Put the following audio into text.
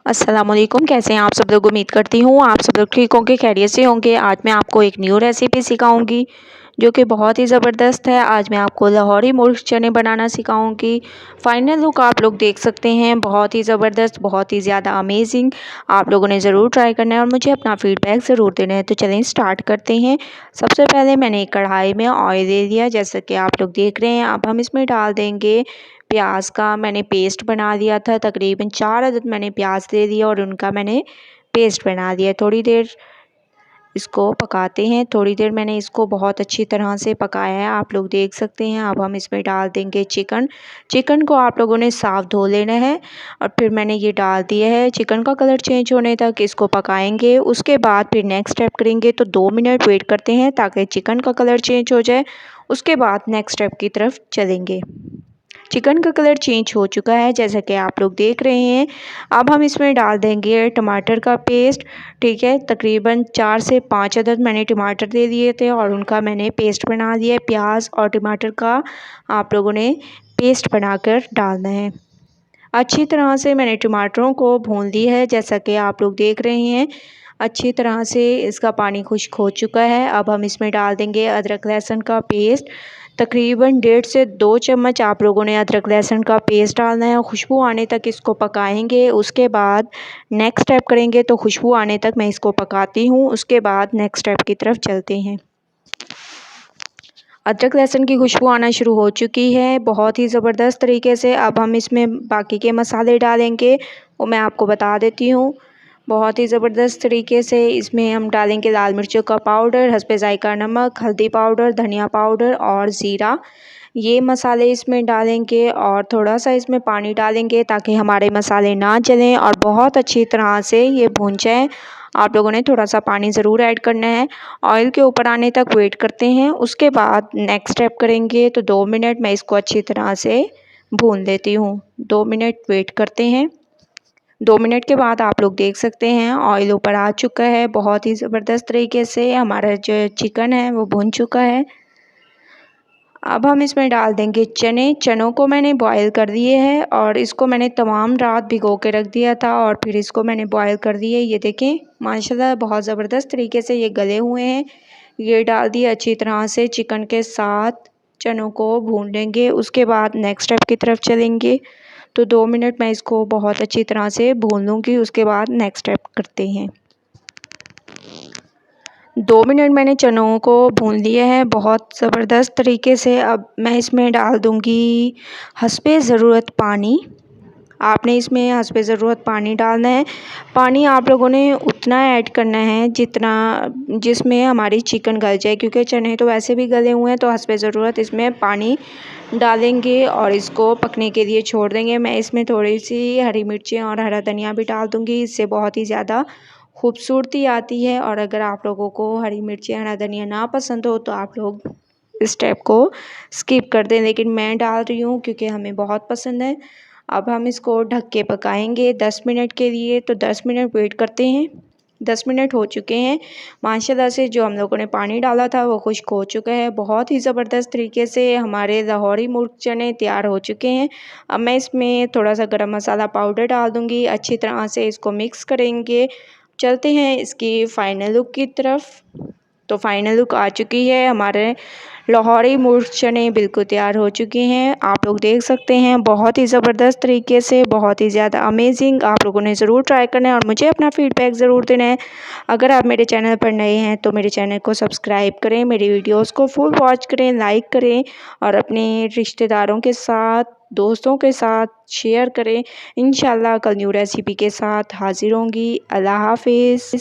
अस्सलामुअलैकुम, कैसे हैं आप सब लोग। उम्मीद करती हूँ आप सब लोग ठीक होंगे, खैरियत से होंगे। आज मैं आपको एक न्यू रेसिपी सिखाऊंगी जो कि बहुत ही ज़बरदस्त है। आज मैं आपको लाहौरी मुर्ग चने बनाना सिखाऊंगी। फाइनल लुक आप लोग देख सकते हैं, बहुत ही ज़बरदस्त, बहुत ही ज़्यादा अमेजिंग। आप लोगों ने ज़रूर ट्राई करना है और मुझे अपना फीडबैक ज़रूर देना है। तो चलें स्टार्ट करते हैं। सबसे पहले मैंने एक कढ़ाई में ऑयल दे दिया, जैसा कि आप लोग देख रहे हैं। अब हम इसमें डाल देंगे प्याज का मैंने पेस्ट बना लिया था। तकरीबन 4 अदद मैंने प्याज ले लिया और उनका मैंने पेस्ट बना दिया। थोड़ी देर इसको पकाते हैं। थोड़ी देर मैंने इसको बहुत अच्छी तरह से पकाया है, आप लोग देख सकते हैं। अब हम इसमें डाल देंगे चिकन को आप लोगों ने साफ़ धो लेना है और फिर मैंने ये डाल दिया है। चिकन का कलर चेंज होने तक इसको पकाएंगे। उसके बाद फिर नेक्स्ट स्टेप करेंगे, तो 2 मिनट वेट करते हैं ताकि चिकन का कलर चेंज हो जाए। उसके बाद नेक्स्ट स्टेप की तरफ चलेंगे। चिकन का कलर चेंज हो चुका है, जैसा कि आप लोग देख रहे हैं। अब हम इसमें डाल देंगे टमाटर का पेस्ट। ठीक है, तकरीबन 4 से 5 अदद मैंने टमाटर दे दिए थे और उनका मैंने पेस्ट बना दिया है। प्याज और टमाटर का आप लोगों ने पेस्ट बनाकर डालना है। अच्छी तरह से मैंने टमाटरों को भून लिया है, जैसा कि आप लोग देख रहे हैं। अच्छी तरह से इसका पानी खुश्क हो चुका है। अब हम इसमें डाल देंगे अदरक लहसुन का पेस्ट। तकरीबन 1.5 से 2 चम्मच आप लोगों ने अदरक लहसुन का पेस्ट डालना है। खुशबू आने तक इसको पकाएंगे। उसके बाद नेक्स्ट स्टेप करेंगे, तो खुशबू आने तक मैं इसको पकाती हूँ। उसके बाद नेक्स्ट स्टेप की तरफ चलते हैं। अदरक लहसुन की खुशबू आना शुरू हो चुकी है बहुत ही ज़बरदस्त तरीके से। अब हम इसमें बाकी के मसाले डालेंगे, वो मैं आपको बता देती हूँ। बहुत ही ज़बरदस्त तरीके से इसमें हम डालेंगे लाल मिर्चों का पाउडर, हस्बे ज़ायका नमक, हल्दी पाउडर, धनिया पाउडर और ज़ीरा। ये मसाले इसमें डालेंगे और थोड़ा सा इसमें पानी डालेंगे ताकि हमारे मसाले ना जलें और बहुत अच्छी तरह से ये भून जाए। आप लोगों ने थोड़ा सा पानी ज़रूर ऐड करना है। ऑयल के ऊपर आने तक वेट करते हैं। उसके बाद नेक्स्ट स्टेप करेंगे, तो 2 मिनट मैं इसको अच्छी तरह से भून लेती हूँ। 2 मिनट वेट करते हैं। 2 मिनट के बाद आप लोग देख सकते हैं ऑयल ऊपर आ चुका है। बहुत ही ज़बरदस्त तरीके से हमारा जो चिकन है वो भुन चुका है। अब हम इसमें डाल देंगे चनों को मैंने बॉईल कर दिए हैं और इसको मैंने तमाम रात भिगो के रख दिया था और फिर इसको मैंने बॉईल कर दिए। ये देखें माशाल्लाह बहुत ज़बरदस्त तरीके से ये गले हुए हैं। ये डाल दिए अच्छी तरह से चिकन के साथ। चनों को भून लेंगे। उसके बाद नेक्स्ट स्टेप की तरफ चलेंगे, तो 2 मिनट मैं इसको बहुत अच्छी तरह से भून लूँगी। उसके बाद नेक्स्ट स्टेप करते हैं। 2 मिनट मैंने चनों को भून लिया है बहुत ज़बरदस्त तरीके से। अब मैं इसमें डाल दूँगी हस्बे ज़रूरत पानी। आपने इसमें हस्बे ज़रूरत पानी डालना है। पानी आप लोगों ने उतना ऐड करना है जितना जिसमें हमारी चिकन गल जाए, क्योंकि चने तो वैसे भी गले हुए हैं। तो हस्बे ज़रूरत इसमें पानी डालेंगे और इसको पकने के लिए छोड़ देंगे। मैं इसमें थोड़ी सी हरी मिर्चें और हरा धनिया भी डाल दूँगी, इससे बहुत ही ज़्यादा खूबसूरती आती है। और अगर आप लोगों को हरी मिर्चें हरा धनिया ना पसंद हो तो आप लोग इस स्टेप को स्किप कर दें, लेकिन मैं डाल रही हूँ क्योंकि हमें बहुत पसंद है। अब हम इसको ढक के पकाएंगे 10 मिनट के लिए, तो 10 मिनट वेट करते हैं। 10 मिनट हो चुके हैं। माशाल्लाह से जो हम लोगों ने पानी डाला था वो खुश्क हो चुका है। बहुत ही ज़बरदस्त तरीके से हमारे लाहौरी मुर्ग चने तैयार हो चुके हैं। अब मैं इसमें थोड़ा सा गरम मसाला पाउडर डाल दूँगी। अच्छी तरह से इसको मिक्स करेंगे। चलते हैं इसकी फ़ाइनल लुक की तरफ। तो फ़ाइनल लुक आ चुकी है। हमारे लाहौरी मुर्ग चने बिल्कुल तैयार हो चुके हैं। आप लोग देख सकते हैं बहुत ही ज़बरदस्त तरीके से, बहुत ही ज़्यादा अमेजिंग। आप लोगों ने ज़रूर ट्राई करना है और मुझे अपना फ़ीडबैक ज़रूर देना है। अगर आप मेरे चैनल पर नए हैं तो मेरे चैनल को सब्सक्राइब करें, मेरी वीडियोस को फुल वॉच करें, लाइक करें और अपने रिश्तेदारों के साथ, दोस्तों के साथ शेयर करें। इंशाल्लाह कल न्यू रेसिपी के साथ हाज़िर होंगी। अल्लाह हाफ़िज़।